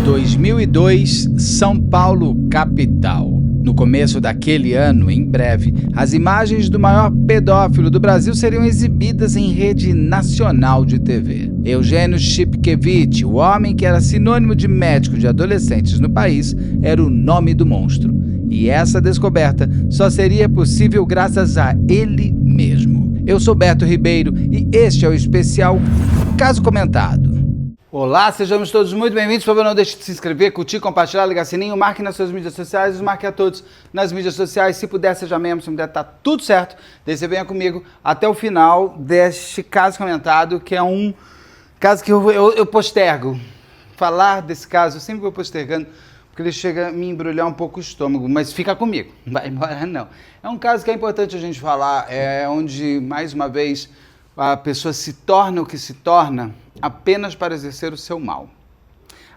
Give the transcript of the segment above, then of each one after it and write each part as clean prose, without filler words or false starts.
2002, São Paulo, capital. No começo daquele ano, em breve, as imagens do maior pedófilo do Brasil seriam exibidas em rede nacional de TV. Eugênio Chipkevich, o homem que era sinônimo de médico de adolescentes no país, era o nome do monstro. E essa descoberta só seria possível graças a ele mesmo. Eu sou Beto Ribeiro e este é o especial Caso Comentado. Olá, sejamos todos muito bem-vindos. Por favor, não deixe de se inscrever, curtir, compartilhar, ligar sininho, marque nas suas mídias sociais, marque a todos nas mídias sociais. Se puder, seja membro, se puder, tá tudo certo. Daí você venha comigo até o final deste caso comentado, que é um caso que eu postergo. Falar desse caso, eu sempre vou postergando, porque ele chega a me embrulhar um pouco o estômago, mas fica comigo, não vai embora não. É um caso que é importante a gente falar, onde, mais uma vez, a pessoa se torna o que se torna apenas para exercer o seu mal.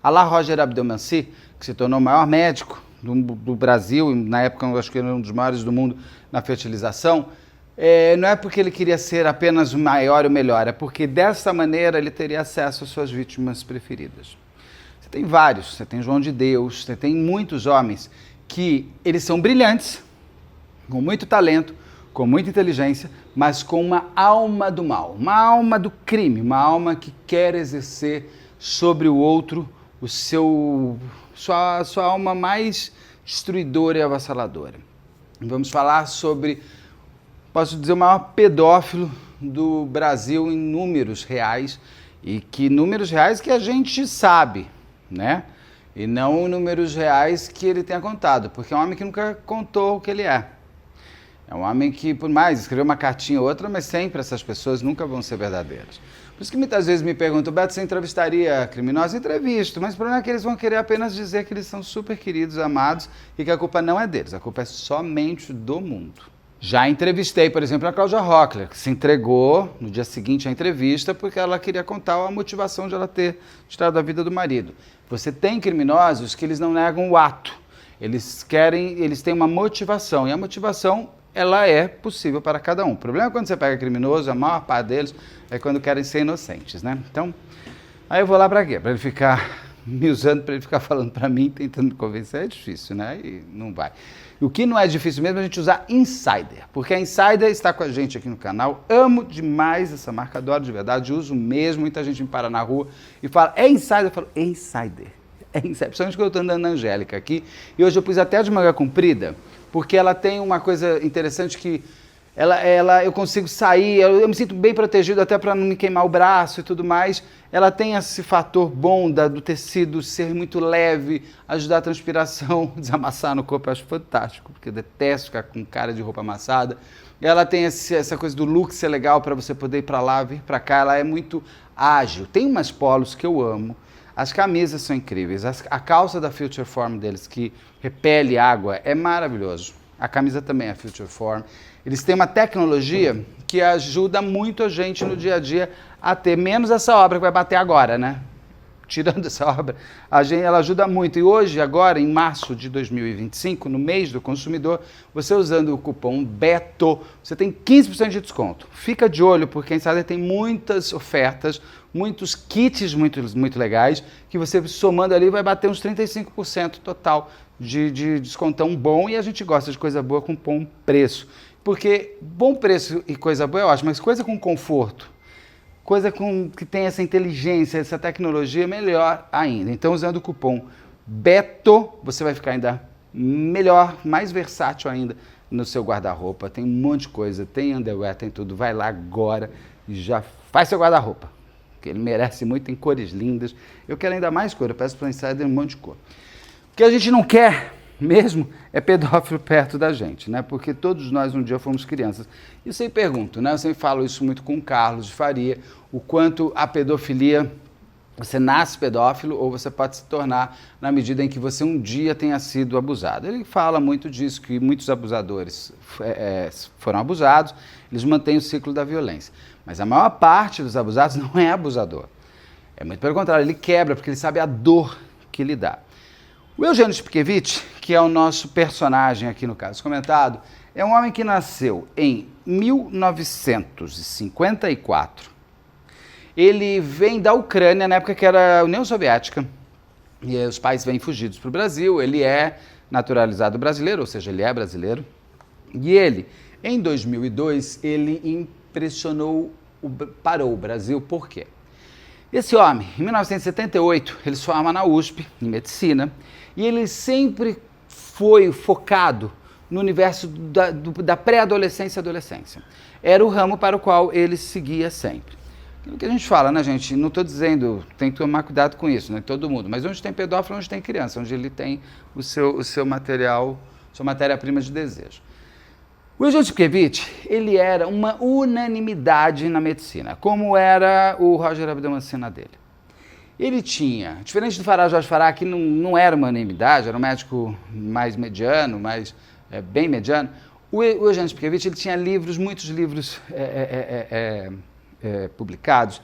Alain Roger Abdelmansih, que se tornou o maior médico do Brasil, e na época eu acho que ele era um dos maiores do mundo na fertilização, não é porque ele queria ser apenas o maior e o melhor, é porque dessa maneira ele teria acesso às suas vítimas preferidas. Você tem vários, você tem João de Deus, você tem muitos homens que eles são brilhantes, com muito talento, com muita inteligência, mas com uma alma do mal, uma alma do crime, uma alma que quer exercer sobre o outro sua alma mais destruidora e avassaladora. Vamos falar sobre, posso dizer, o maior pedófilo do Brasil em números reais, e que números reais que a gente sabe, né? E não números reais que ele tenha contado, porque é um homem que nunca contou o que ele é. É um homem que, por mais, escreveu uma cartinha ou outra, mas sempre essas pessoas nunca vão ser verdadeiras. Por isso que muitas vezes me perguntam, Beto, você entrevistaria criminosos? Entrevisto, mas o problema é que eles vão querer apenas dizer que eles são super queridos, amados, e que a culpa não é deles, a culpa é somente do mundo. Já entrevistei, por exemplo, a Cláudia Rockler, que se entregou no dia seguinte à entrevista porque ela queria contar a motivação de ela ter tirado da vida do marido. Você tem criminosos que eles não negam o ato, eles têm uma motivação, e a motivação ela é possível para cada um. O problema é quando você pega criminoso, a maior parte deles é quando querem ser inocentes, né? Então, aí eu vou lá para quê? Para ele ficar me usando, para ele ficar falando para mim, tentando me convencer, é difícil, né? E não vai. E o que não é difícil mesmo é a gente usar Insider, porque a Insider está com a gente aqui no canal. Amo demais essa marca, adoro de verdade, uso mesmo. Muita gente me para na rua e fala, é Insider? Eu falo, é Insider. É Insider, principalmente quando eu estou andando na Angélica aqui. E hoje eu pus até de manga comprida, porque ela tem uma coisa interessante que eu consigo sair, eu me sinto bem protegido até para não me queimar o braço e tudo mais. Ela tem esse fator bom do tecido ser muito leve, ajudar a transpiração, desamassar no corpo, eu acho fantástico, porque eu detesto ficar com cara de roupa amassada. Ela tem essa coisa do look ser legal para você poder ir para lá, vir para cá, ela é muito ágil. Tem umas polos que eu amo. As camisas são incríveis, a calça da Future Form deles, que repele água, é maravilhoso. A camisa também é Future Form. Eles têm uma tecnologia que ajuda muito a gente no dia a dia a ter menos essa obra que vai bater agora, né? Tirando essa obra, ela ajuda muito. E hoje, agora, em março de 2025, no mês do consumidor, você usando o cupom BETO, você tem 15% de desconto. Fica de olho, porque a Insider tem muitas ofertas, muitos kits muito legais, que você somando ali vai bater uns 35% total de descontão bom, e a gente gosta de coisa boa com bom preço. Porque bom preço e coisa boa é ótimo, mas coisa com conforto, coisa que tem essa inteligência, essa tecnologia, melhor ainda. Então, usando o cupom BETO, você vai ficar ainda melhor, mais versátil ainda no seu guarda-roupa. Tem um monte de coisa, tem underwear, tem tudo. Vai lá agora e já faz seu guarda-roupa, que ele merece muito, tem cores lindas. Eu quero ainda mais cor, eu peço para o Insider um monte de cor. O que a gente não quer mesmo é pedófilo perto da gente, né? Porque todos nós um dia fomos crianças. E eu sempre pergunto, né? Eu sempre falo isso muito com o Carlos de Faria, o quanto a pedofilia, você nasce pedófilo ou você pode se tornar na medida em que você um dia tenha sido abusado. Ele fala muito disso, que muitos abusadores foram abusados, eles mantêm o ciclo da violência. Mas a maior parte dos abusados não é abusador. É muito pelo contrário, ele quebra, porque ele sabe a dor que lhe dá. O Eugênio Chipkevich, que é o nosso personagem aqui no caso comentado, é um homem que nasceu em 1954. Ele vem da Ucrânia, na época que era a União Soviética, E os pais vêm fugidos para o Brasil, ele é naturalizado brasileiro, ou seja, ele é brasileiro. E ele, em 2002, ele parou o Brasil. Por quê? Esse homem, em 1978, ele se forma na USP, em medicina, e ele sempre foi focado no universo da pré-adolescência e adolescência. Era o ramo para o qual ele seguia sempre. Aquilo que a gente fala, né, gente? Não estou dizendo, tem que tomar cuidado com isso, né? Todo mundo. Mas onde tem pedófilo, onde tem criança, onde ele tem o seu material, sua matéria-prima de desejo. O Eugênio Chipkevich, ele era uma unanimidade na medicina, como era o Roger Abdelmancina dele. Ele tinha, diferente do Farah Jorge Farah, que não era uma unanimidade, era um médico mais mediano, bem mediano, o Eugênio Chipkevich, ele tinha muitos livros publicados.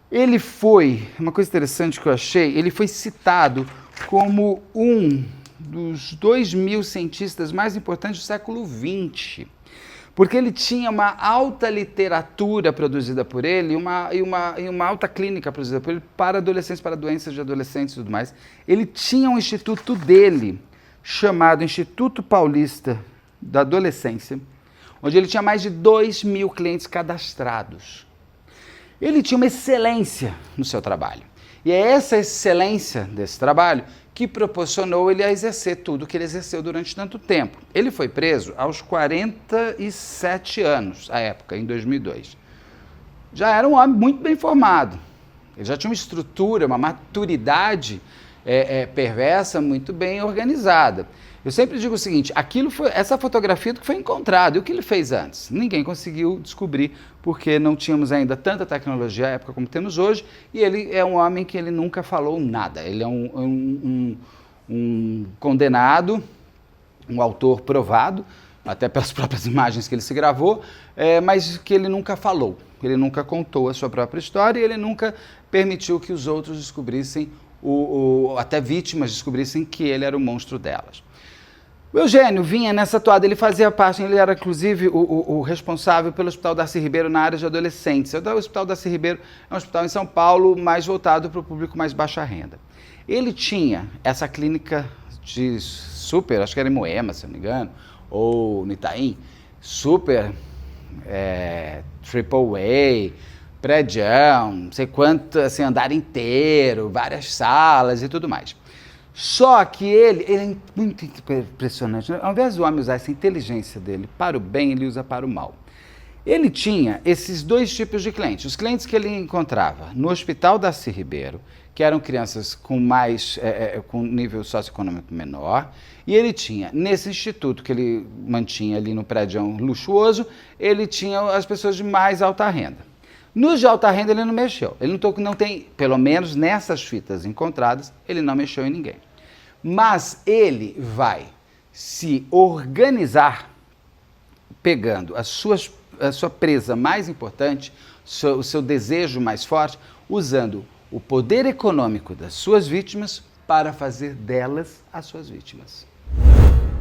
Ele foi, uma coisa interessante que eu achei, ele foi citado como um dos 2.000 cientistas mais importantes do século XX, porque ele tinha uma alta literatura produzida por ele e uma alta clínica produzida por ele para adolescentes, para doenças de adolescentes e tudo mais. Ele tinha um instituto dele, chamado Instituto Paulista da Adolescência, onde ele tinha mais de 2.000 clientes cadastrados. Ele tinha uma excelência no seu trabalho. E é essa excelência desse trabalho que proporcionou ele a exercer tudo que ele exerceu durante tanto tempo. Ele foi preso aos 47 anos, à época, em 2002. Já era um homem muito bem formado. Ele já tinha uma estrutura, uma maturidade perversa muito bem organizada. Eu sempre digo o seguinte, essa fotografia do que foi encontrado, e o que ele fez antes? Ninguém conseguiu descobrir, porque não tínhamos ainda tanta tecnologia à época como temos hoje, e ele é um homem que ele nunca falou nada. Ele é um condenado, um autor provado, até pelas próprias imagens que ele se gravou, mas que ele nunca falou. Ele nunca contou a sua própria história e ele nunca permitiu que os outros descobrissem, até vítimas descobrissem que ele era o monstro delas. O Eugênio vinha nessa toada, ele fazia parte, ele era inclusive o responsável pelo Hospital Darcy Ribeiro na área de adolescentes. O Hospital Darcy Ribeiro é um hospital em São Paulo, mais voltado para o público mais baixa renda. Ele tinha essa clínica de super, acho que era em Moema, se não me engano, ou no Itaim, super triple A, prédião, não sei quanto, assim, andar inteiro, várias salas e tudo mais. Só que ele é muito impressionante. Ao invés do homem usar essa inteligência dele para o bem, ele usa para o mal. Ele tinha esses dois tipos de clientes. Os clientes que ele encontrava no Hospital Darcy Ribeiro, que eram crianças com nível socioeconômico menor, e ele tinha, nesse instituto que ele mantinha ali no prédio luxuoso, ele tinha as pessoas de mais alta renda. Nos de alta renda ele não mexeu, ele não tem, pelo menos nessas fitas encontradas, ele não mexeu em ninguém. Mas ele vai se organizar pegando a sua presa mais importante, o seu desejo mais forte, usando o poder econômico das suas vítimas para fazer delas as suas vítimas.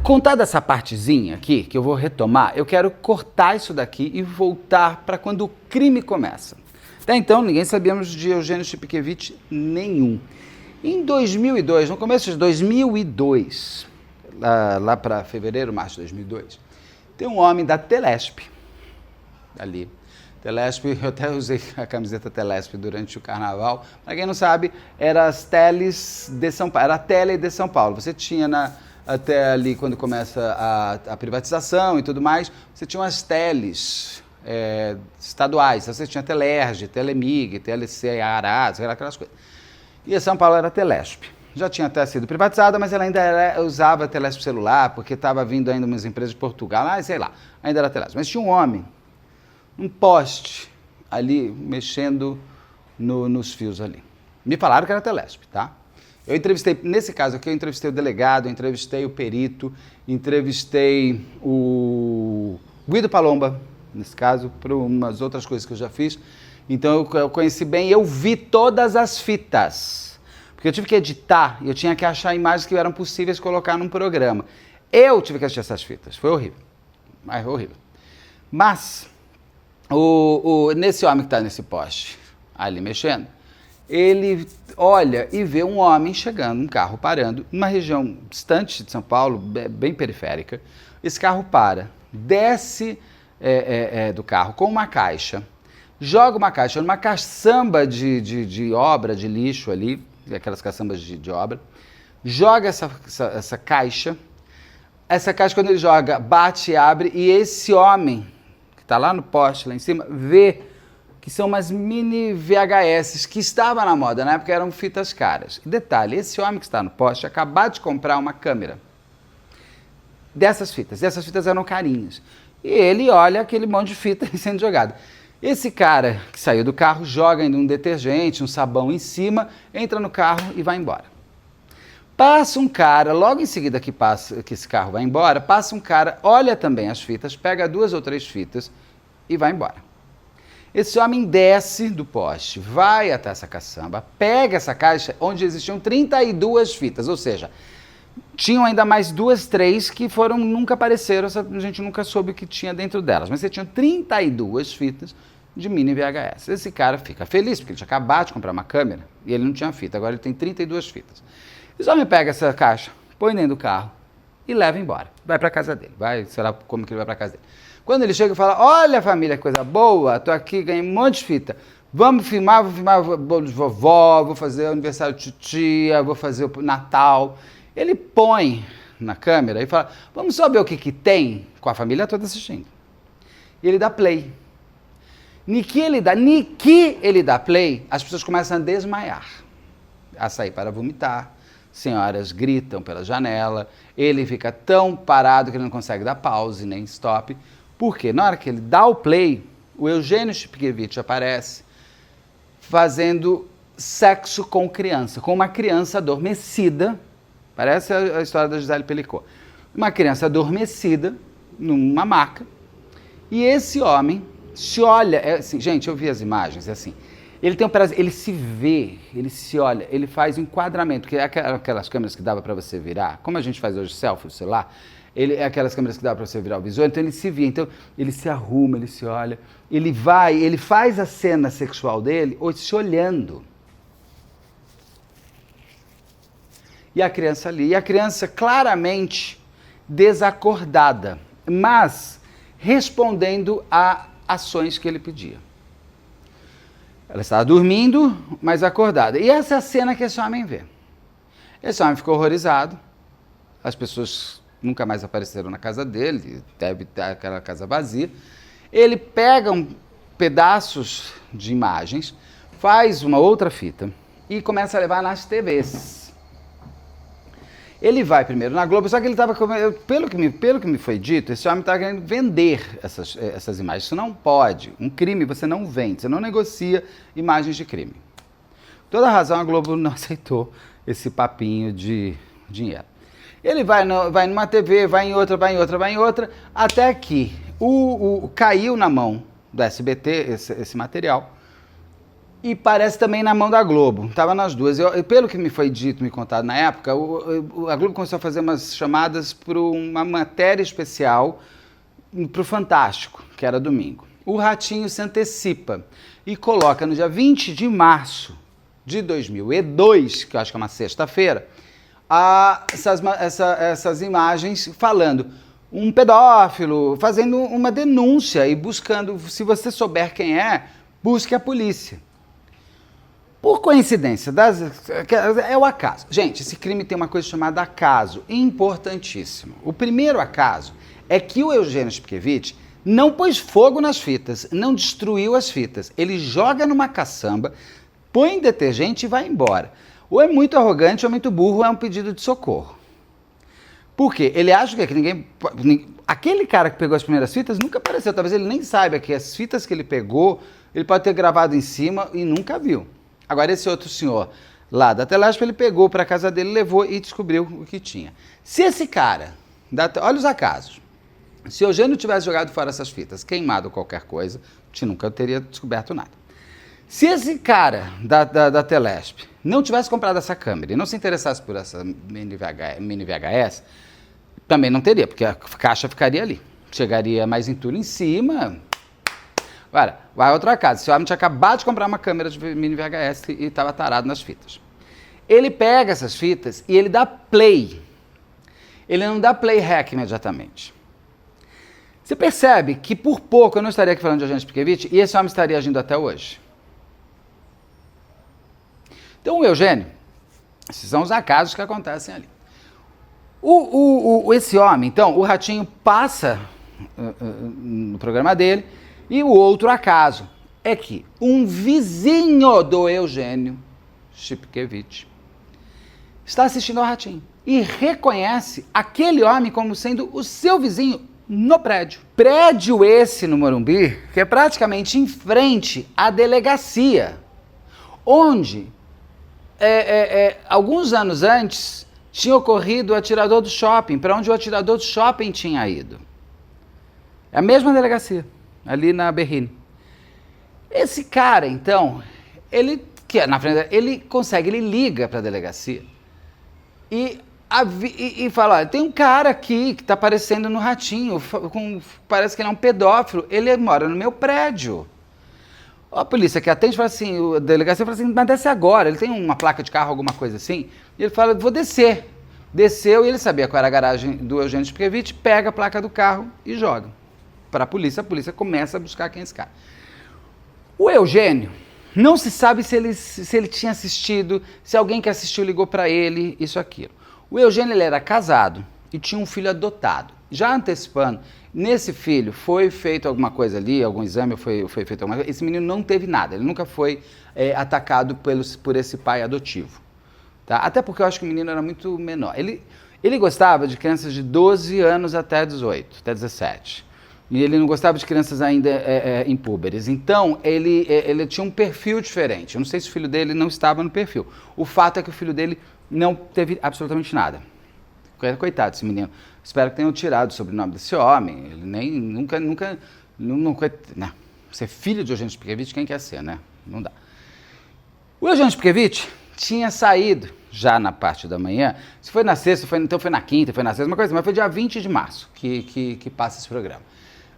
Contada essa partezinha aqui, que eu vou retomar, eu quero cortar isso daqui e voltar para quando o crime começa. Até então, ninguém sabíamos de Eugênio Chipkevich nenhum. Em 2002, no começo de 2002, lá para fevereiro, março de 2002, tem um homem da Telesp, ali. Telesp, eu até usei a camiseta Telesp durante o carnaval. Para quem não sabe, era as teles de São Paulo, era a tele de São Paulo. Você tinha até ali, quando começa a privatização e tudo mais, você tinha umas teles estaduais. Você tinha Telerge, Telemig, TLC, Arás, aquelas coisas. E a São Paulo era a Telesp. Já tinha até sido privatizada, mas ela ainda usava Telesp celular, porque estava vindo ainda umas empresas de Portugal, sei lá, ainda era Telesp. Mas tinha um homem, um poste ali, mexendo nos fios ali. Me falaram que era Telesp, tá? Eu entrevistei, nesse caso aqui, eu entrevistei o delegado, eu entrevistei o perito, entrevistei o Guido Palomba, nesse caso, por umas outras coisas que eu já fiz. Então eu conheci bem, eu vi todas as fitas, porque eu tive que editar e eu tinha que achar imagens que eram possíveis de colocar num programa. Eu tive que assistir essas fitas, foi horrível, mas foi horrível. Mas, nesse homem que está nesse poste ali mexendo, ele olha e vê um homem chegando, um carro parando, numa região distante de São Paulo, bem periférica. Esse carro para, desce do carro com uma caixa, joga uma caixa numa caçamba de obra, de lixo ali, aquelas caçambas de obra, joga essa caixa, quando ele joga, bate e abre, e esse homem, que está lá no poste, lá em cima, vê que são umas mini VHS que estavam na moda, na época eram fitas caras. Detalhe, esse homem que está no poste acabou de comprar uma câmera dessas fitas eram carinhas. E ele olha aquele monte de fita sendo jogada. Esse cara que saiu do carro joga ainda um detergente, um sabão em cima, entra no carro e vai embora. Passa um cara, logo em seguida que esse carro vai embora, passa um cara, olha também as fitas, pega 2 ou 3 fitas e vai embora. Esse homem desce do poste, vai até essa caçamba, pega essa caixa onde existiam 32 fitas, ou seja, tinham ainda mais 2, 3 que nunca apareceram, a gente nunca soube o que tinha dentro delas, mas você tinha 32 fitas de mini VHS. Esse cara fica feliz, porque ele tinha acabado de comprar uma câmera e ele não tinha fita, agora ele tem 32 fitas. Esse homem pega essa caixa, põe dentro do carro e leva embora. Vai para casa dele. Sei lá como que ele vai para casa dele. Quando ele chega e fala, olha família, que coisa boa, tô aqui, ganhei um monte de fita. Vou filmar o bolo de vovó, vou fazer o aniversário de tia, vou fazer o Natal. Ele põe na câmera e fala, vamos só ver o que tem, com a família toda assistindo. E ele dá play. Ni que ele dá play, as pessoas começam a desmaiar, a sair para vomitar. Senhoras gritam pela janela, ele fica tão parado que ele não consegue dar pause nem stop, porque na hora que ele dá o play, o Eugênio Shipkevich aparece fazendo sexo com uma criança adormecida, parece a história da Gisele Pelicot, uma criança adormecida numa maca, e esse homem se olha, assim, gente, eu vi as imagens, é assim, ele tem um prazer, ele se vê, ele se olha, ele faz o enquadramento, que é aquelas câmeras que dava para você virar, como a gente faz hoje selfie, sei lá, é aquelas câmeras que dava para você virar o visor, então ele se vê, então ele se arruma, ele se olha, ele faz a cena sexual dele se olhando. E a criança ali, e a criança claramente desacordada, mas respondendo a ações que ele pedia. Ela estava dormindo, mas acordada. E essa é a cena que esse homem vê. Esse homem ficou horrorizado. As pessoas nunca mais apareceram na casa dele, deve ter aquela casa vazia. Ele pega pedaços de imagens, faz uma outra fita e começa a levar nas TVs. Ele vai primeiro na Globo, só que ele estava, pelo que me foi dito, esse homem estava querendo vender essas imagens. Isso não pode. Um crime você não vende, você não negocia imagens de crime. Toda razão, a Globo não aceitou esse papinho de dinheiro. Ele vai numa TV, vai em outra, até que caiu na mão do SBT esse material. E parece também na mão da Globo, estava nas duas. Pelo que me foi dito, me contado na época, a Globo começou a fazer umas chamadas para uma matéria especial para o Fantástico, que era domingo. O Ratinho se antecipa e coloca no dia 20 de março de 2002, que eu acho que é uma sexta-feira, essas imagens falando um pedófilo, fazendo uma denúncia e buscando, se você souber quem é, busque a polícia. Por coincidência, é o acaso. Gente, esse crime tem uma coisa chamada acaso, importantíssimo. O primeiro acaso é que o Eugênio Shipkevich não pôs fogo nas fitas, não destruiu as fitas. Ele joga numa caçamba, põe detergente e vai embora. Ou é muito arrogante ou é muito burro, ou é um pedido de socorro. Por quê? Ele acha que ninguém... Aquele cara que pegou as primeiras fitas nunca apareceu. Talvez ele nem saiba que as fitas que ele pegou, ele pode ter gravado em cima e nunca viu. Agora, esse outro senhor lá da Telesp, ele pegou para a casa dele, levou e descobriu o que tinha. Se esse cara, olha os acasos, se o Eugênio tivesse jogado fora essas fitas, queimado qualquer coisa, a gente nunca teria descoberto nada. Se esse cara da Telesp não tivesse comprado essa câmera e não se interessasse por essa mini VHS, também não teria, porque a caixa ficaria ali. Chegaria mais entulho em cima. Olha, vai a outra casa. Esse homem tinha acabado de comprar uma câmera de mini VHS e estava tarado nas fitas. Ele pega essas fitas e ele dá play. Ele não dá play hack imediatamente. Você percebe que por pouco eu não estaria aqui falando de Eugênio Spikevich e esse homem estaria agindo até hoje. Então o Eugênio, esses são os acasos que acontecem ali. Esse homem, então, o Ratinho passa no programa dele e o outro acaso é que um vizinho do Eugênio Spikevich está assistindo ao Ratinho e reconhece aquele homem como sendo o seu vizinho no prédio. Prédio esse no Morumbi, que é praticamente em frente à delegacia, onde alguns anos antes tinha ocorrido o atirador do shopping, para onde o atirador do shopping tinha ido. É a mesma delegacia, ali na Berrini. Esse cara, então, ele consegue, ele liga para a delegacia e fala, olha, tem um cara aqui que está aparecendo no Ratinho, parece que ele é um pedófilo, ele mora no meu prédio. A polícia que atende fala assim, a delegacia fala assim, mas desce agora, ele tem uma placa de carro, alguma coisa assim, e ele fala, vou descer. Desceu e ele sabia qual era a garagem do Eugênio Spikevich, pega a placa do carro e joga para a polícia começa a buscar quem é esse cara. O Eugênio, não se sabe se ele tinha assistido, se alguém que assistiu ligou para ele, isso, aquilo. O Eugênio, ele era casado e tinha um filho adotado. Já antecipando, nesse filho foi feito alguma coisa ali, algum exame, foi feito alguma coisa, esse menino não teve nada, ele nunca foi atacado por esse pai adotivo. Tá? Até porque eu acho que o menino era muito menor. Ele gostava de crianças de 12 anos até 18, até 17. E ele não gostava de crianças ainda impúberes. Então, ele tinha um perfil diferente. Eu não sei se o filho dele não estava no perfil. O fato é que o filho dele não teve absolutamente nada. Coitado desse menino. Espero que tenham tirado o sobrenome desse homem. Ele nem, nunca, não. Ser filho de Eugênio Spikevich, quem quer ser, né? Não dá. O Eugênio Spikevich tinha saído já na parte da manhã. Se foi na sexta, então foi na quinta, foi na sexta, uma coisa, mas foi dia 20 de março que passa esse programa.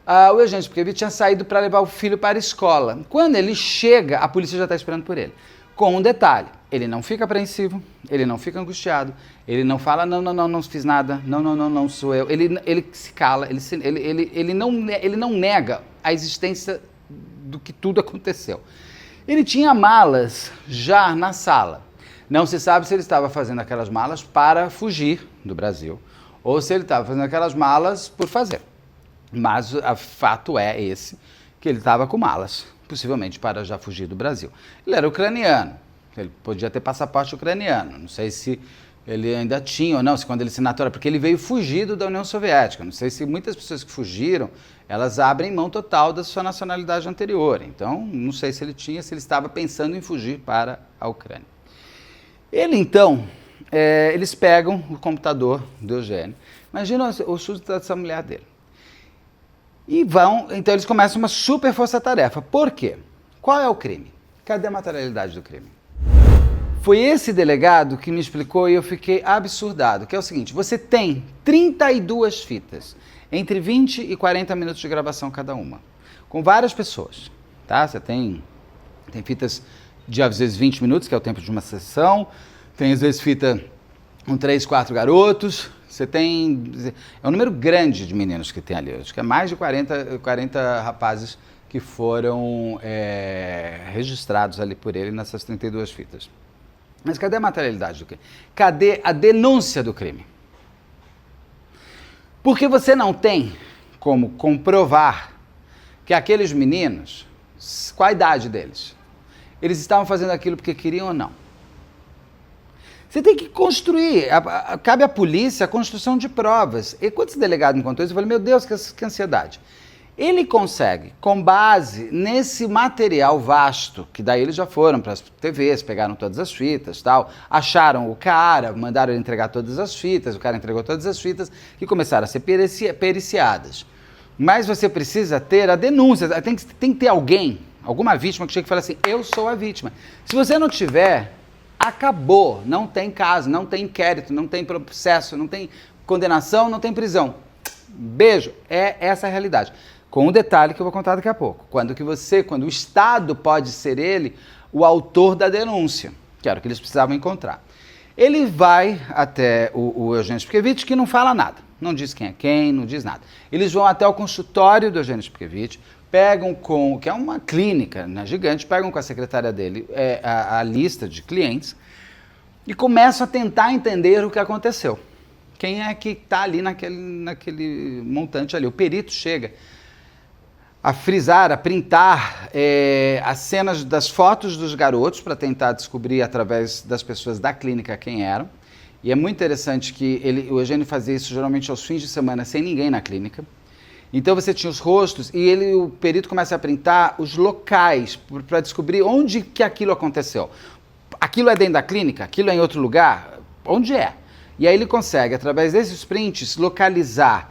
O Eugênio Spikevich tinha saído para levar o filho para a escola. Quando ele chega, a polícia já está esperando por ele. Com um detalhe, ele não fica apreensivo, ele não fica angustiado, ele não fala, não fiz nada, não sou eu. Ele se cala, ele não nega a existência do que tudo aconteceu. Ele tinha malas já na sala. Não se sabe se ele estava fazendo aquelas malas para fugir do Brasil ou se ele estava fazendo aquelas malas por fazer. Mas o fato é esse, que ele estava com malas, possivelmente para já fugir do Brasil. Ele era ucraniano, ele podia ter passaporte ucraniano, não sei se ele ainda tinha ou não, se quando ele se naturalizou, porque ele veio fugido da União Soviética, não sei se muitas pessoas que fugiram, elas abrem mão total da sua nacionalidade anterior, então não sei se ele tinha, se ele estava pensando em fugir para a Ucrânia. Ele então, eles pegam o computador do Eugênio, imagina o susto dessa mulher dele. Então eles começam uma super força-tarefa. Por quê? Qual é o crime? Cadê a materialidade do crime? Foi esse delegado que me explicou e eu fiquei absurdado, que é o seguinte, você tem 32 fitas, entre 20 e 40 minutos de gravação cada uma, com várias pessoas, tá? Você tem fitas de, às vezes, 20 minutos, que é o tempo de uma sessão, tem, às vezes, fita com 3, 4 garotos. Você tem... É um número grande de meninos que tem ali. Acho que é mais de 40 rapazes que foram registrados ali por ele nessas 32 fitas. Mas cadê a materialidade do crime? Cadê a denúncia do crime? Porque você não tem como comprovar que aqueles meninos, qual a idade deles? Eles estavam fazendo aquilo porque queriam ou não? Você tem que construir, cabe à polícia a construção de provas. E quando esse delegado me contou isso, eu falei, meu Deus, que ansiedade. Ele consegue, com base nesse material vasto, que daí eles já foram para as TVs, pegaram todas as fitas, tal, acharam o cara, mandaram ele entregar todas as fitas, o cara entregou todas as fitas e começaram a ser periciadas. Mas você precisa ter a denúncia, tem que ter alguém, alguma vítima que chegue e fale assim, eu sou a vítima. Se você não tiver... Acabou, não tem caso, não tem inquérito, não tem processo, não tem condenação, não tem prisão. Beijo, é essa a realidade. Com um detalhe que eu vou contar daqui a pouco. Quando o Estado pode ser ele o autor da denúncia, que era o que eles precisavam encontrar. Ele vai até o Eugênio Spicchievici, que não fala nada, não diz quem é quem, não diz nada. Eles vão até o consultório do Eugênio Spicchievici, pegam que é uma clínica, né, gigante, pegam com a secretária dele a lista de clientes e começam a tentar entender o que aconteceu. Quem é que está ali naquele montante ali? O perito chega a frisar, a printar as cenas das fotos dos garotos para tentar descobrir através das pessoas da clínica quem eram. E é muito interessante que o Eugênio fazia isso geralmente aos fins de semana sem ninguém na clínica. Então você tinha os rostos e o perito começa a printar os locais para descobrir onde que aquilo aconteceu. Aquilo é dentro da clínica? Aquilo é em outro lugar? Onde é? E aí ele consegue, através desses prints, localizar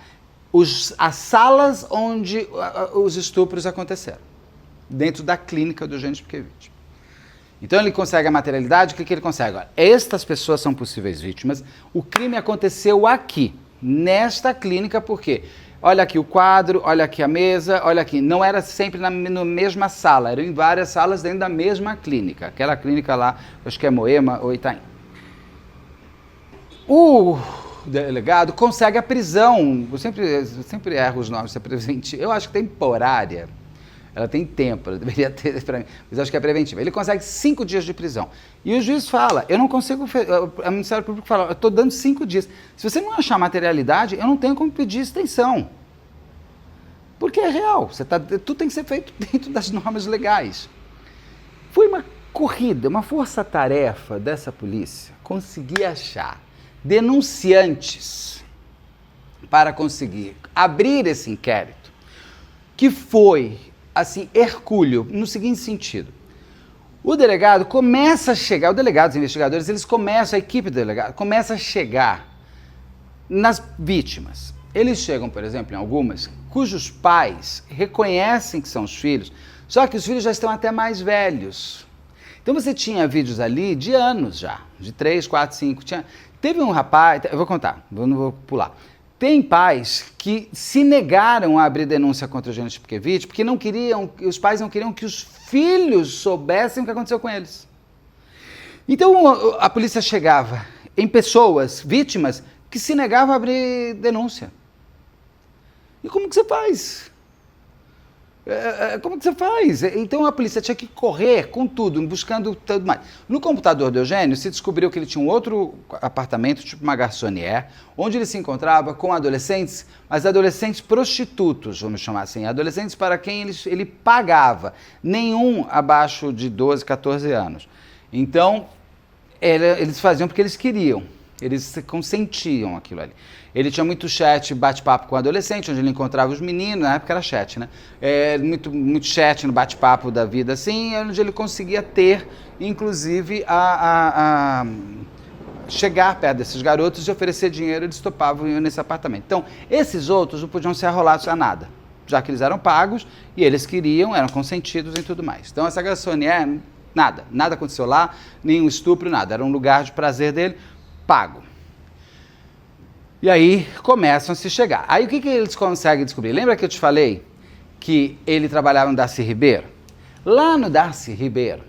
as salas onde os estupros aconteceram, dentro da clínica do Eugênio Spicchievici. Então ele consegue a materialidade, o que ele consegue? Olha, estas pessoas são possíveis vítimas, o crime aconteceu aqui, nesta clínica, por quê? Olha aqui o quadro, olha aqui a mesa, olha aqui. Não era sempre na mesma sala, eram em várias salas dentro da mesma clínica. Aquela clínica lá, acho que é Moema ou Itaim. O delegado consegue a prisão, eu sempre erro os nomes, se é preventiva, eu acho que temporária, ela tem tempo, ela deveria ter para mim, mas acho que é preventiva. Ele consegue 5 dias de prisão. E o juiz fala, eu não consigo, o Ministério Público fala, eu estou dando 5 dias. Se você não achar materialidade, eu não tenho como pedir extensão. Porque é real, tudo tem que ser feito dentro das normas legais. Foi uma corrida, uma força-tarefa dessa polícia conseguir achar denunciantes para conseguir abrir esse inquérito, que foi, assim, hercúleo, no seguinte sentido. O delegado começa a chegar, os delegados, os investigadores, a equipe do delegado começa a chegar nas vítimas. Eles chegam, por exemplo, em algumas, cujos pais reconhecem que são os filhos, só que os filhos já estão até mais velhos. Então você tinha vídeos ali de anos já, de 3, 4, 5, teve um rapaz, eu vou contar, não vou pular. Tem pais que se negaram a abrir denúncia contra o Eugênio Spicchievici porque os pais não queriam que os filhos soubessem o que aconteceu com eles. Então a polícia chegava em pessoas, vítimas, que se negavam a abrir denúncia. E como que você faz? Como que você faz? Então a polícia tinha que correr com tudo, buscando tudo mais. No computador do Eugênio se descobriu que ele tinha um outro apartamento, tipo uma garçonnière, onde ele se encontrava com adolescentes, mas adolescentes prostitutos, vamos chamar assim, adolescentes para quem ele pagava, nenhum abaixo de 12, 14 anos. Então, eles faziam porque eles queriam. Eles consentiam aquilo ali. Ele tinha muito chat, bate-papo com o adolescente, onde ele encontrava os meninos, na época era chat, né? Muito chat no bate-papo da vida, assim, onde ele conseguia ter, inclusive, chegar perto desses garotos e oferecer dinheiro, eles topavam nesse apartamento. Então, esses outros não podiam ser arrolados a nada, já que eles eram pagos e eles queriam, eram consentidos e tudo mais. Então, essa garçonnière, nada aconteceu lá, nenhum estupro, nada. Era um lugar de prazer dele, pago. E aí começam a se chegar. Aí o que eles conseguem descobrir? Lembra que eu te falei que ele trabalhava no Darcy Ribeiro? Lá no Darcy Ribeiro,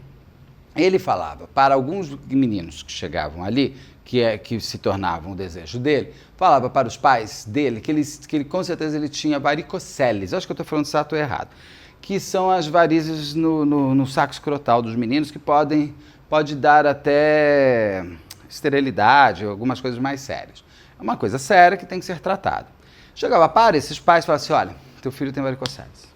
ele falava para alguns meninos que chegavam ali, que se tornavam o desejo dele, falava para os pais dele que ele com certeza ele tinha varicoceles. Eu acho que eu estou falando certo ou errado. Que são as varizes no saco escrotal dos meninos que pode dar até esterilidade, algumas coisas mais sérias. É uma coisa séria que tem que ser tratada. Chegava para esses pais e falava assim, olha, teu filho tem varicoceles.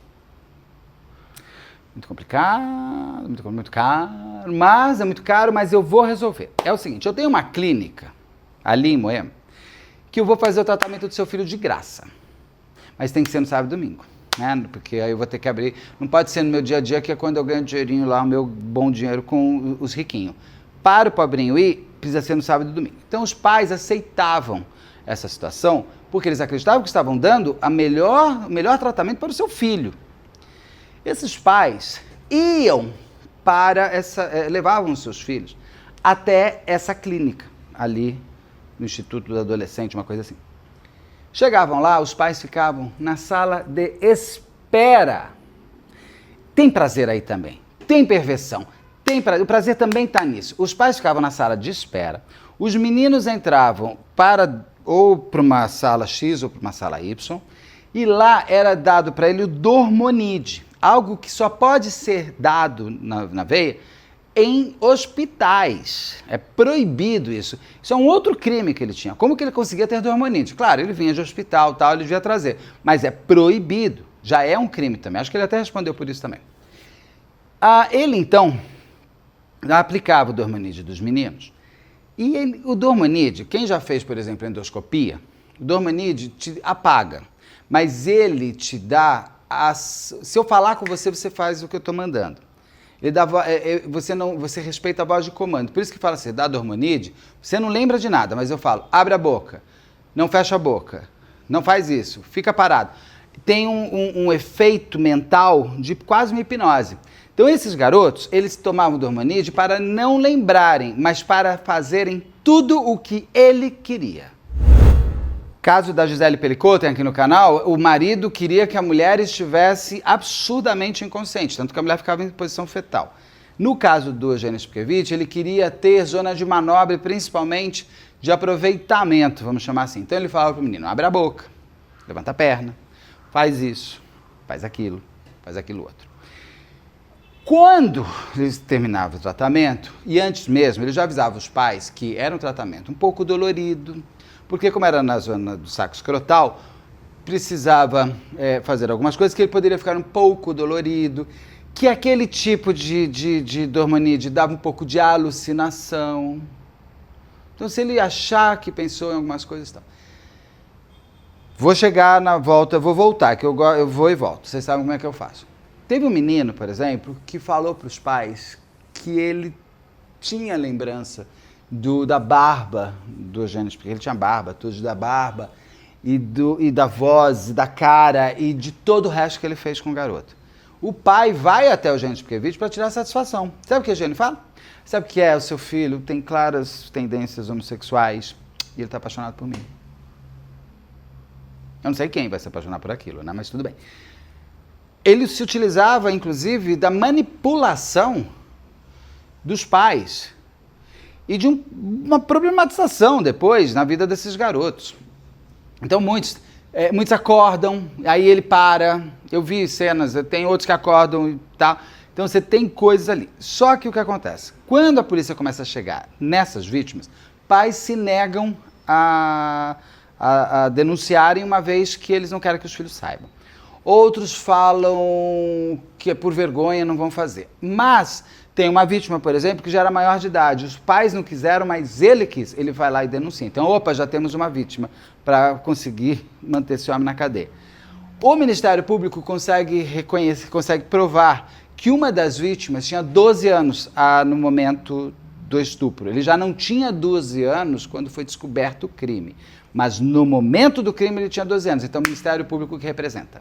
Muito complicado, muito caro, mas é muito caro, mas eu vou resolver. É o seguinte, eu tenho uma clínica ali em Moema que eu vou fazer o tratamento do seu filho de graça. Mas tem que ser no sábado e domingo, né? Porque aí eu vou ter que abrir, não pode ser no meu dia a dia, que é quando eu ganho dinheirinho lá, o meu bom dinheiro com os riquinhos. Para o pobrinho ir, precisa ser no sábado e domingo. Então os pais aceitavam essa situação porque eles acreditavam que estavam dando o melhor tratamento para o seu filho. Esses pais iam levavam os seus filhos até essa clínica, ali no Instituto do Adolescente, uma coisa assim. Chegavam lá, os pais ficavam na sala de espera. Tem prazer aí também, tem perversão, o prazer também está nisso. Os pais ficavam na sala de espera, os meninos entravam ou para uma sala X ou para uma sala Y, e lá era dado para ele o Dormonide, algo que só pode ser dado na veia em hospitais. É proibido isso. Isso é um outro crime que ele tinha. Como que ele conseguia ter Dormonide? Claro, ele vinha de hospital, tal, ele devia trazer, mas é proibido. Já é um crime também. Acho que ele até respondeu por isso também. Ele, então, aplicava o Dormonide dos meninos. E o Dormonide, quem já fez, por exemplo, endoscopia, o Dormonide te apaga, mas ele te dá... Se eu falar com você, você faz o que eu estou mandando. Ele dá, você respeita a voz de comando. Por isso que fala assim, dá Dormonide, você não lembra de nada, mas eu falo, abre a boca, não fecha a boca, não faz isso, fica parado. Tem um efeito mental de quase uma hipnose. Então esses garotos, eles tomavam Dormonide para não lembrarem, mas para fazerem tudo o que ele queria. Caso da Gisele Pelicot, tem aqui no canal, o marido queria que a mulher estivesse absurdamente inconsciente, tanto que a mulher ficava em posição fetal. No caso do Eugênio Spkevich, ele queria ter zona de manobra, principalmente de aproveitamento, vamos chamar assim. Então ele falava para o menino, abre a boca, levanta a perna, faz isso, faz aquilo outro. Quando eles terminavam o tratamento, e antes mesmo, ele já avisava os pais que era um tratamento um pouco dolorido, porque como era na zona do saco escrotal, precisava fazer algumas coisas que ele poderia ficar um pouco dolorido, que aquele tipo de Dormonide dava um pouco de alucinação. Então, se ele achar que pensou em algumas coisas, tal. Vou chegar na volta, vou voltar, que eu vou e volto. Vocês sabem como é que eu faço. Teve um menino, por exemplo, que falou para os pais que ele tinha lembrança da barba do Eugênio Spkevich, ele tinha barba, tudo da barba, e da voz, da cara, e de todo o resto que ele fez com o garoto. O pai vai até o Eugênio Spkevich para tirar satisfação. Sabe o que o Eugênio fala? Sabe o que é? O seu filho tem claras tendências homossexuais e ele está apaixonado por mim. Eu não sei quem vai se apaixonar por aquilo, né? Mas tudo bem. Ele se utilizava, inclusive, da manipulação dos pais e de uma problematização depois na vida desses garotos. Então, muitos acordam, aí ele para. Eu vi cenas, tem outros que acordam e tal. Então, você tem coisas ali. Só que o que acontece? Quando a polícia começa a chegar nessas vítimas, pais se negam a denunciarem, uma vez que eles não querem que os filhos saibam. Outros falam que é por vergonha, não vão fazer. Mas tem uma vítima, por exemplo, que já era maior de idade. Os pais não quiseram, mas ele quis. Ele vai lá e denuncia. Então, opa, já temos uma vítima para conseguir manter esse homem na cadeia. O Ministério Público consegue provar que uma das vítimas tinha 12 anos no momento do estupro. Ele já não tinha 12 anos quando foi descoberto o crime. Mas no momento do crime ele tinha 12 anos. Então, o Ministério Público que representa.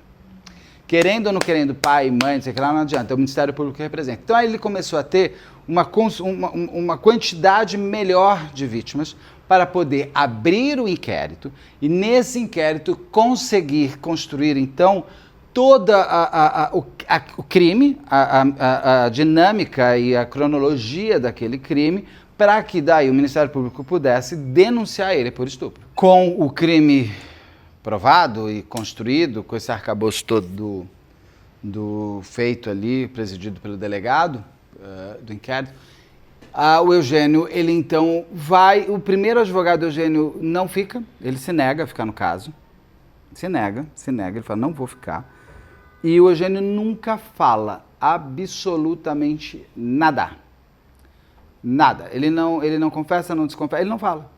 Querendo ou não querendo, pai, mãe, não sei o que lá, não adianta, é o Ministério Público que representa. Então aí ele começou a ter uma quantidade melhor de vítimas para poder abrir o inquérito e nesse inquérito conseguir construir então toda o crime, a dinâmica e a cronologia daquele crime, para que daí o Ministério Público pudesse denunciar ele por estupro. Com o crime provado e construído, com esse arcabouço todo do feito ali, presidido pelo delegado do inquérito, o Eugênio, ele então vai, o primeiro advogado Eugênio não fica, ele se nega a ficar no caso, se nega, ele fala, não vou ficar, e o Eugênio nunca fala absolutamente nada, ele não confessa, não desconfessa, ele não fala,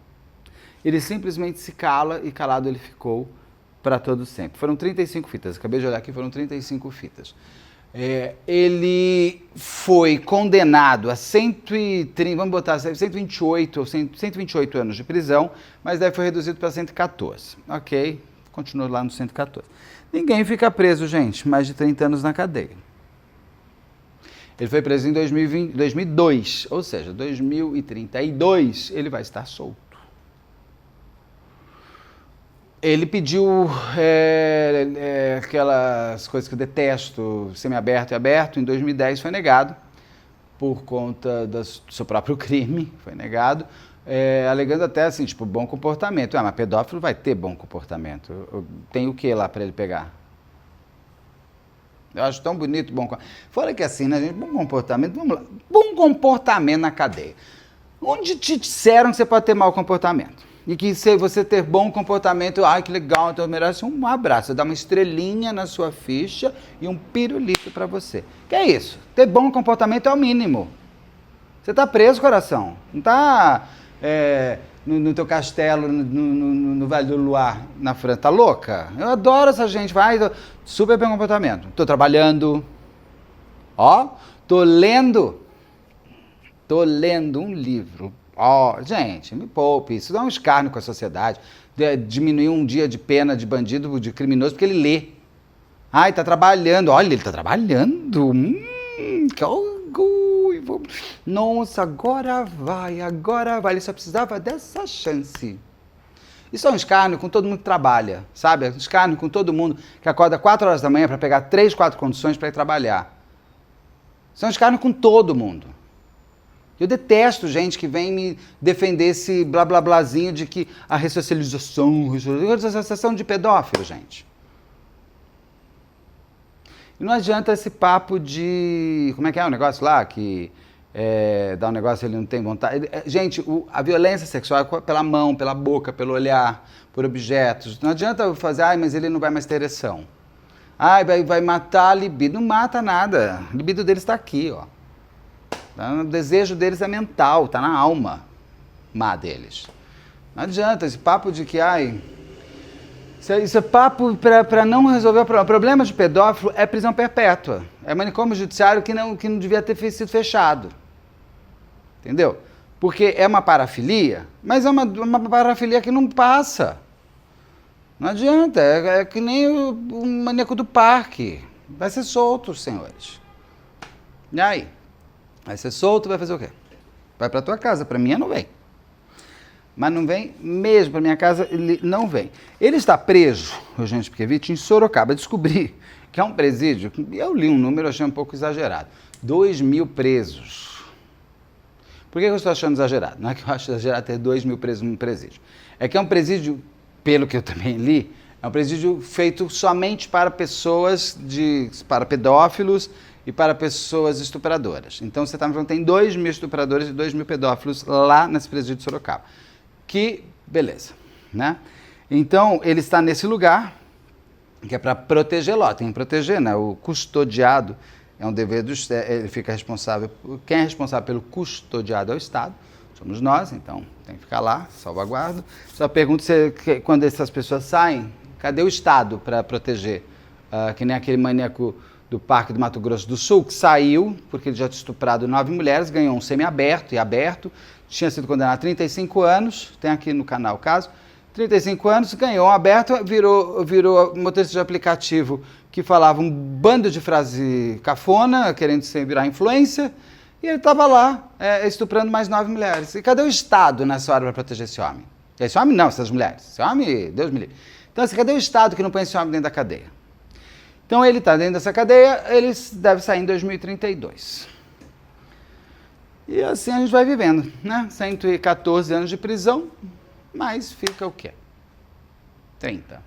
ele simplesmente se cala e calado ele ficou para todo sempre. Foram 35 fitas, acabei de olhar aqui, foram 35 fitas. Ele foi condenado a 130, vamos botar 128 ou 128 anos de prisão, mas daí foi reduzido para 114. Ok, continua lá no 114. Ninguém fica preso, gente, mais de 30 anos na cadeia. Ele foi preso em 2002, ou seja, 2032 ele vai estar solto. Ele pediu aquelas coisas que eu detesto, semiaberto e aberto, em 2010 foi negado, por conta do seu próprio crime, foi negado, alegando até assim, tipo, bom comportamento. Mas pedófilo vai ter bom comportamento. Tem o que lá para ele pegar? Eu acho tão bonito, bom comportamento. Fora que assim, né, gente, bom comportamento, vamos lá. Bom comportamento na cadeia. Onde te disseram que você pode ter mau comportamento? E que se você ter bom comportamento, ai que legal, então merece um abraço, dá uma estrelinha na sua ficha e um pirulito para você. Que é isso? Ter bom comportamento é o mínimo. Você tá preso, coração. Não tá no teu castelo, no Vale do Luar, na França. Tá louca? Eu adoro essa gente, vai, super bom comportamento. Tô trabalhando, tô lendo um livro. Gente, me poupe, isso dá um escárnio com a sociedade. Diminuir um dia de pena de bandido, de criminoso, porque ele lê. Ai, tá trabalhando. Olha, ele tá trabalhando. Que orgulho. Nossa, agora vai. Ele só precisava dessa chance. Isso é um escárnio com todo mundo que trabalha, sabe? Um escárnio com todo mundo que acorda 4 horas da manhã para pegar 3, 4 condições para ir trabalhar. Isso é um escárnio com todo mundo. Eu detesto gente que vem me defender esse blá blá blázinho de que a ressocialização de pedófilo, gente. E não adianta esse papo de... Como é que é o negócio lá? Que dá um negócio ele não tem vontade. Gente, a violência sexual é pela mão, pela boca, pelo olhar, por objetos. Não adianta eu fazer, mas ele não vai mais ter ereção. Vai matar a libido. Não mata nada. A libido dele está aqui, ó. O desejo deles é mental, tá na alma deles. Não adianta esse papo de que, isso é papo para não resolver o problema. O problema de pedófilo é prisão perpétua. É manicômio judiciário que não devia ter sido fechado. Entendeu? Porque é uma parafilia, mas é uma parafilia que não passa. Não adianta, é que nem o maníaco do parque. Vai ser solto, senhores. E aí? Vai ser solto, vai fazer o quê? Vai pra tua casa, pra minha não vem. Mas não vem mesmo, pra minha casa ele não vem. Ele está preso, Eugênio Spikevich, em Sorocaba. Descobri que é um presídio, eu li um número, achei um pouco exagerado. 2.000 presos. Por que eu estou achando exagerado? Não é que eu acho exagerado ter 2.000 presos num presídio. É que é um presídio, pelo que eu também li, é um presídio feito somente para pessoas, para pedófilos, e para pessoas estupradoras. Então, você está me falando que tem 2.000 estupradores e 2.000 pedófilos lá nesse presídio de Sorocaba. Que beleza, né? Então, ele está nesse lugar, que é para protegê-lo. Tem que proteger, né? O custodiado é um dever do Estado, ele fica responsável, quem é responsável pelo custodiado é o Estado, somos nós, então tem que ficar lá, salvaguarda. Só pergunto se quando essas pessoas saem, cadê o Estado para proteger? Que nem aquele maníaco do Parque do Mato Grosso do Sul, que saiu, porque ele já tinha estuprado 9 mulheres, ganhou um semiaberto e aberto, tinha sido condenado a 35 anos, tem aqui no canal o caso, 35 anos, ganhou um aberto, virou motorista de aplicativo que falava um bando de frase cafona, querendo virar influencer, e ele estava lá estuprando mais 9 mulheres. E cadê o Estado nessa hora para proteger esse homem? Esse homem não, essas mulheres. Esse homem, Deus me livre. Então, assim, cadê o Estado que não põe esse homem dentro da cadeia? Então, ele está dentro dessa cadeia, ele deve sair em 2032. E assim a gente vai vivendo, né? 114 anos de prisão, mas fica o quê? 30.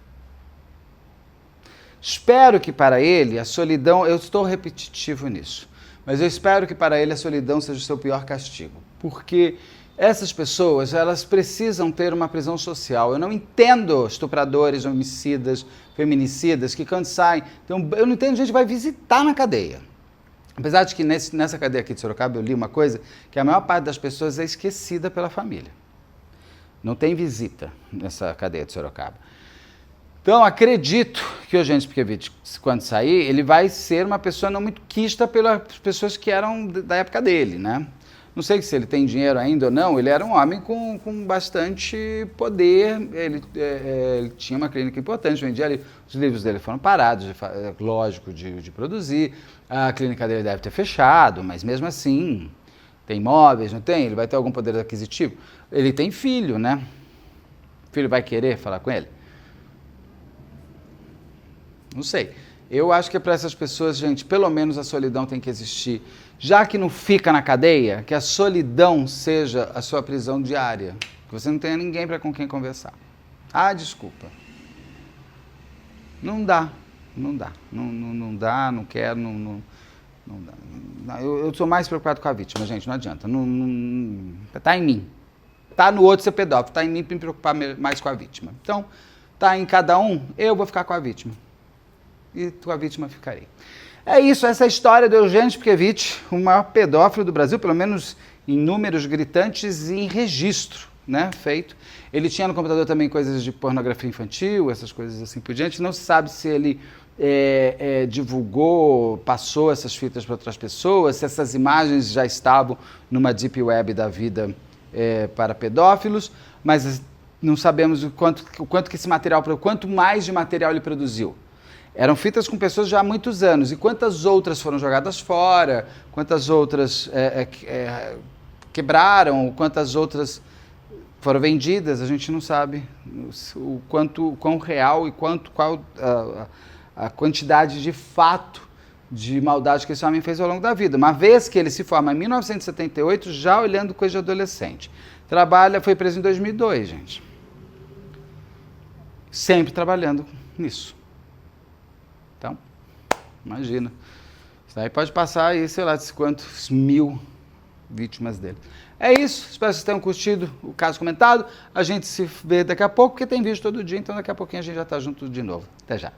Espero que para ele a solidão, eu estou repetitivo nisso, mas eu espero que para ele a solidão seja o seu pior castigo, porque essas pessoas, elas precisam ter uma prisão social. Eu não entendo estupradores, homicidas, feminicidas, que quando saem... Então, eu não entendo gente que vai visitar na cadeia. Apesar de que nessa cadeia aqui de Sorocaba eu li uma coisa, que a maior parte das pessoas é esquecida pela família. Não tem visita nessa cadeia de Sorocaba. Então, acredito que o Eugênio Spikevich, quando sair, ele vai ser uma pessoa não muito quista pelas pessoas que eram da época dele, né? Não sei se ele tem dinheiro ainda ou não, ele era um homem com bastante poder, ele tinha uma clínica importante, vendia ali, os livros dele foram parados, lógico, de produzir, a clínica dele deve ter fechado, mas mesmo assim, tem imóveis, não tem? Ele vai ter algum poder aquisitivo? Ele tem filho, né? O filho vai querer falar com ele? Não sei. Eu acho que para essas pessoas, gente, pelo menos a solidão tem que existir. Já que não fica na cadeia, que a solidão seja a sua prisão diária. Que você não tenha ninguém com quem conversar. Ah, desculpa. Não dá. Não dá. Não dá, não quero, não dá. Eu sou mais preocupado com a vítima, gente, não adianta. Tá em mim. Tá no outro ser pedófilo, tá em mim para me preocupar mais com a vítima. Então, tá em cada um, eu vou ficar com a vítima. E tua vítima ficarei. É isso, essa é a história do Eugênio Spkevich, o maior pedófilo do Brasil, pelo menos em números gritantes e em registro, né, feito. Ele tinha no computador também coisas de pornografia infantil, essas coisas assim por diante. Não se sabe se ele divulgou, passou essas fitas para outras pessoas, se essas imagens já estavam numa deep web da vida para pedófilos, mas não sabemos o quanto que esse material, quanto mais de material ele produziu. Eram fitas com pessoas já há muitos anos. E quantas outras foram jogadas fora, quantas outras quebraram, quantas outras foram vendidas, a gente não sabe o quão real e qual a quantidade de fato de maldade que esse homem fez ao longo da vida. Uma vez que ele se forma em 1978, já olhando coisa de adolescente. Foi preso em 2002, gente. Sempre trabalhando nisso. Então, imagina. Isso aí pode passar aí, sei lá, de quantos mil vítimas dele. É isso, espero que vocês tenham curtido o caso comentado. A gente se vê daqui a pouco, porque tem vídeo todo dia, então daqui a pouquinho a gente já está junto de novo. Até já.